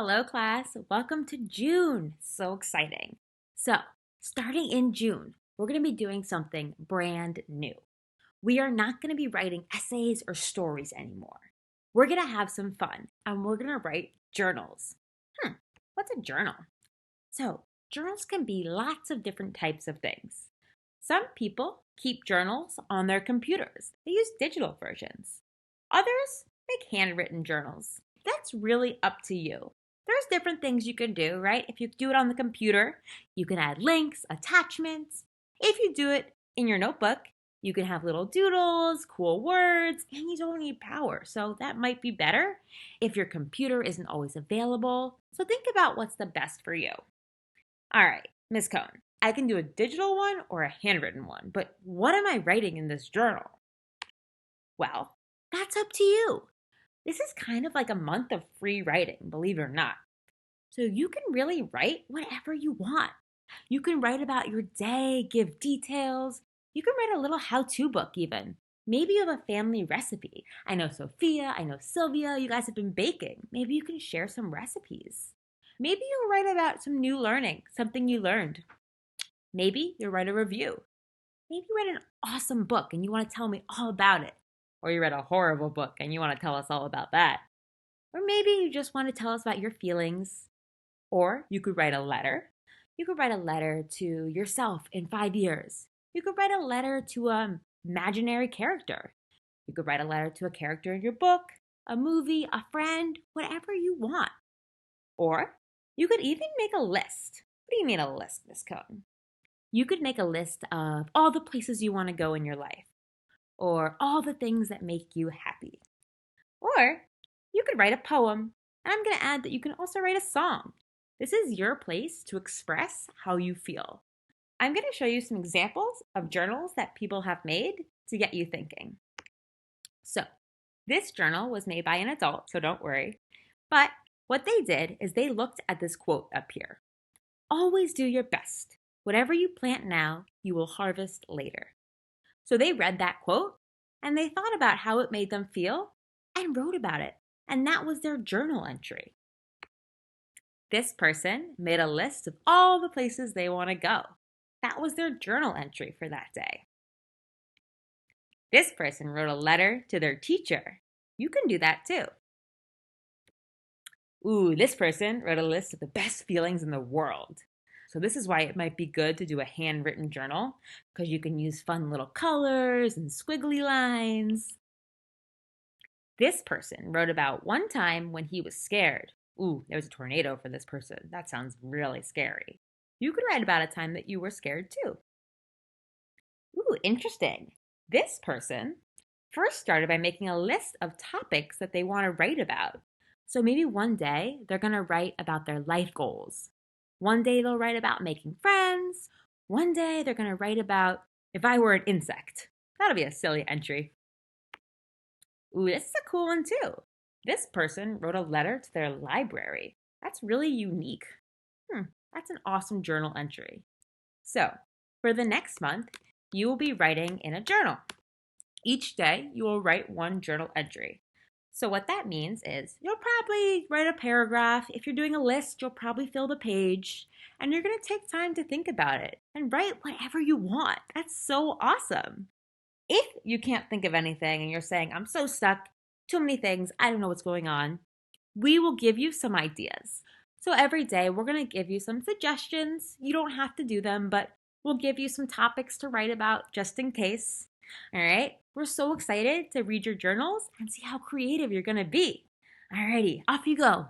Hello, class. Welcome to June. So exciting. So, starting in June, we're going to be doing something brand new. We are not going to be writing essays or stories anymore. We're going to have some fun and we're going to write journals. What's a journal? So, journals can be lots of different types of things. Some people keep journals on their computers, they use digital versions. Others make handwritten journals. That's really up to you. There's different things you can do, right? If you do it on the computer, you can add links, attachments. If you do it in your notebook, you can have little doodles, cool words, and you don't need power. So that might be better if your computer isn't always available. So think about what's the best for you. All right, Miss Cohn, I can do a digital one or a handwritten one, but what am I writing in this journal? Well, that's up to you. This is kind of like a month of free writing, believe it or not. So you can really write whatever you want. You can write about your day, give details. You can write a little how-to book even. Maybe you have a family recipe. I know Sophia, I know Sylvia, you guys have been baking. Maybe you can share some recipes. Maybe you'll write about some new learning, something you learned. Maybe you'll write a review. Maybe you read an awesome book and you want to tell me all about it. Or you read a horrible book and you want to tell us all about that. Or maybe you just want to tell us about your feelings. Or you could write a letter. You could write a letter to yourself in 5 years. You could write a letter to an imaginary character. You could write a letter to a character in your book, a movie, a friend, whatever you want. Or you could even make a list. What do you mean a list, Miss Cohn? You could make a list of all the places you want to go in your life, or all the things that make you happy. Or you could write a poem, and I'm going to add that you can also write a song. This is your place to express how you feel. I'm going to show you some examples of journals that people have made to get you thinking. So, this journal was made by an adult, so don't worry. But what they did is they looked at this quote up here. Always do your best. Whatever you plant now, you will harvest later. So they read that quote and they thought about how it made them feel and wrote about it. And that was their journal entry. This person made a list of all the places they want to go. That was their journal entry for that day. This person wrote a letter to their teacher. You can do that too. Ooh, this person wrote a list of the best feelings in the world. So this is why it might be good to do a handwritten journal, because you can use fun little colors and squiggly lines. This person wrote about one time when he was scared. Ooh, there was a tornado for this person. That sounds really scary. You could write about a time that you were scared too. Ooh, interesting. This person first started by making a list of topics that they want to write about. So maybe one day they're going to write about their life goals. One day they'll write about making friends. One day they're going to write about if I were an insect. That'll be a silly entry. Ooh, this is a cool one too. This person wrote a letter to their library. That's really unique. That's an awesome journal entry. So, for the next month, you will be writing in a journal. Each day, you will write one journal entry. So what that means is you'll probably write a paragraph. If you're doing a list, you'll probably fill the page. And you're going to take time to think about it and write whatever you want. That's so awesome. If you can't think of anything and you're saying, I'm so stuck, too many things, I don't know what's going on, we will give you some ideas. So every day, we're going to give you some suggestions. You don't have to do them, but we'll give you some topics to write about just in case. All right, we're so excited to read your journals and see how creative you're going to be. Alrighty, off you go.